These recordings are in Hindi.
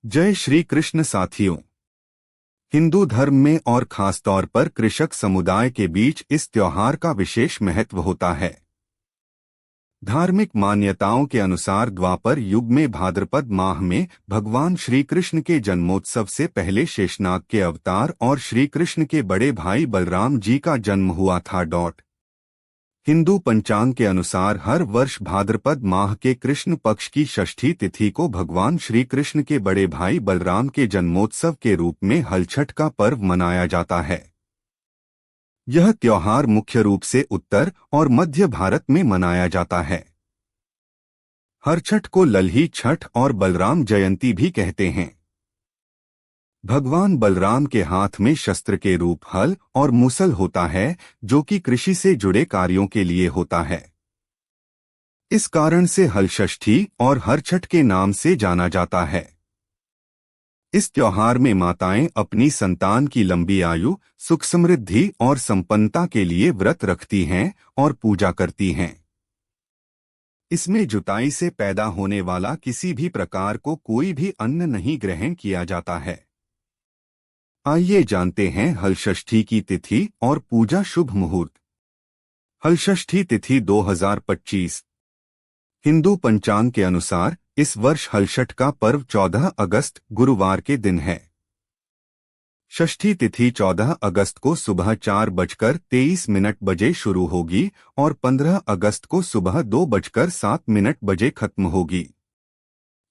जय श्री कृष्ण साथियों। हिंदू धर्म में और खासतौर पर कृषक समुदाय के बीच इस त्योहार का विशेष महत्व होता है। धार्मिक मान्यताओं के अनुसार द्वापर युग में भाद्रपद माह में भगवान श्री कृष्ण के जन्मोत्सव से पहले शेषनाग के अवतार और श्री कृष्ण के बड़े भाई बलराम जी का जन्म हुआ था। हिंदू पंचांग के अनुसार हर वर्ष भाद्रपद माह के कृष्ण पक्ष की षष्ठी तिथि को भगवान श्री कृष्ण के बड़े भाई बलराम के जन्मोत्सव के रूप में हलछठ का पर्व मनाया जाता है। यह त्योहार मुख्य रूप से उत्तर और मध्य भारत में मनाया जाता है। हरछठ को लल्ही छठ और बलराम जयंती भी कहते हैं। भगवान बलराम के हाथ में शस्त्र के रूप हल और मुसल होता है, जो कि कृषि से जुड़े कार्यों के लिए होता है। इस कारण से हलषष्ठी और हरछठ के नाम से जाना जाता है। इस त्योहार में माताएं अपनी संतान की लंबी आयु, सुख समृद्धि और संपन्नता के लिए व्रत रखती हैं और पूजा करती हैं। इसमें जुताई से पैदा होने वाला किसी भी प्रकार को कोई भी अन्न नहीं ग्रहण किया जाता है। आइए जानते हैं हलषष्ठी की तिथि और पूजा शुभ मुहूर्त। हलषष्ठी तिथि 2025। हिंदू पंचांग के अनुसार इस वर्ष हलषठ का पर्व 14 अगस्त गुरुवार के दिन है। षष्ठी तिथि 14 अगस्त को सुबह 4:23 बजे शुरू होगी और 15 अगस्त को सुबह 2:07 बजे खत्म होगी।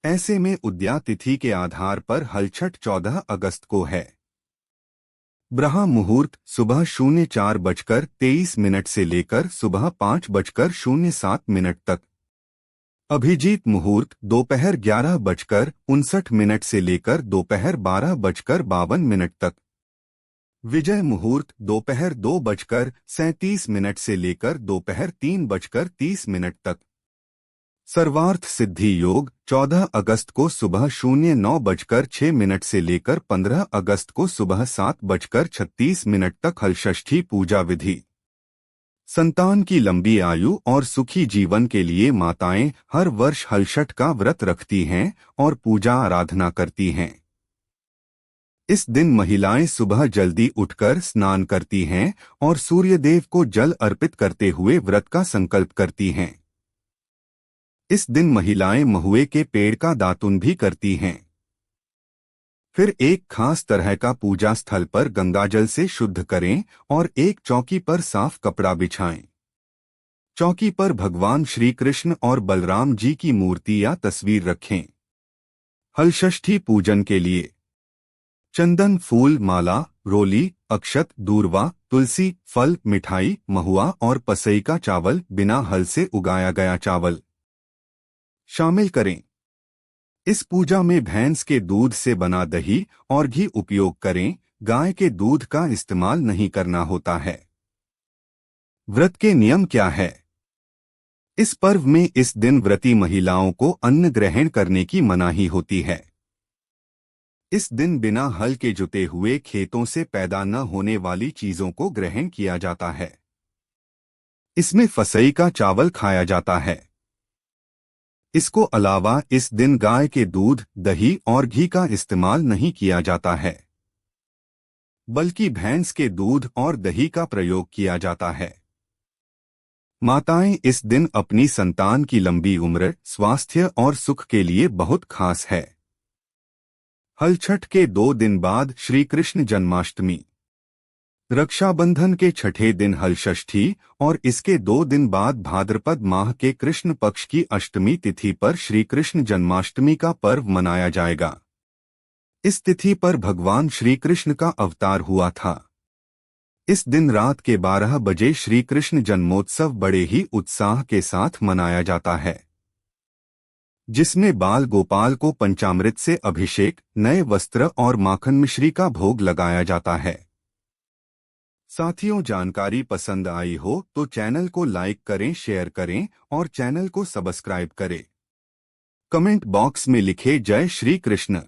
ऐसे में उदया तिथि के आधार पर हलछठ 14 अगस्त को है। ब्रह्म मुहूर्त सुबह 04:23 से लेकर सुबह 5:07 तक। अभिजीत मुहूर्त दोपहर 11:59 से लेकर दोपहर 12:52 तक। विजय मुहूर्त दोपहर 2:37 से लेकर दोपहर 3:30 तक। सर्वार्थ सिद्धि योग 14 अगस्त को सुबह 09:06 से लेकर 15 अगस्त को सुबह 7:36 तक। हलषष्ठी पूजा विधि। संतान की लंबी आयु और सुखी जीवन के लिए माताएं हर वर्ष हलषठ का व्रत रखती हैं और पूजा आराधना करती हैं। इस दिन महिलाएं सुबह जल्दी उठकर स्नान करती हैं और सूर्यदेव को जल अर्पित करते हुए व्रत का संकल्प करती हैं। इस दिन महिलाएं महुए के पेड़ का दातुन भी करती हैं। फिर एक खास तरह का पूजा स्थल पर गंगाजल से शुद्ध करें और एक चौकी पर साफ कपड़ा बिछाएं। चौकी पर भगवान श्री कृष्ण और बलराम जी की मूर्ति या तस्वीर रखें। हलषष्ठी पूजन के लिए चंदन, फूल, माला, रोली, अक्षत, दूर्वा, तुलसी, फल, मिठाई, महुआ और पसई का चावल, बिना हल से उगाया गया चावल शामिल करें। इस पूजा में भैंस के दूध से बना दही और घी उपयोग करें। गाय के दूध का इस्तेमाल नहीं करना होता है। व्रत के नियम क्या है? इस पर्व में इस दिन व्रती महिलाओं को अन्न ग्रहण करने की मनाही होती है। इस दिन बिना हल के जुते हुए खेतों से पैदा न होने वाली चीजों को ग्रहण किया जाता है। इसमें फसई का चावल खाया जाता है। इसको अलावा इस दिन गाय के दूध, दही और घी का इस्तेमाल नहीं किया जाता है, बल्कि भैंस के दूध और दही का प्रयोग किया जाता है। माताएं इस दिन अपनी संतान की लंबी उम्र, स्वास्थ्य और सुख के लिए बहुत खास है। हलछठ के 2 दिन बाद श्री कृष्ण जन्माष्टमी। रक्षाबंधन के छठे दिन हलषष्ठी और इसके 2 दिन बाद भाद्रपद माह के कृष्ण पक्ष की अष्टमी तिथि पर श्री कृष्ण जन्माष्टमी का पर्व मनाया जाएगा। इस तिथि पर भगवान श्री कृष्ण का अवतार हुआ था। इस दिन रात के 12 बजे श्री कृष्ण जन्मोत्सव बड़े ही उत्साह के साथ मनाया जाता है, जिसमें बाल गोपाल को पंचामृत से अभिषेक, नए वस्त्र और माखन मिश्री का भोग लगाया जाता है। साथियों, जानकारी पसंद आई हो तो चैनल को लाइक करें, शेयर करें और चैनल को सब्सक्राइब करें। कमेंट बॉक्स में लिखें जय श्री कृष्ण।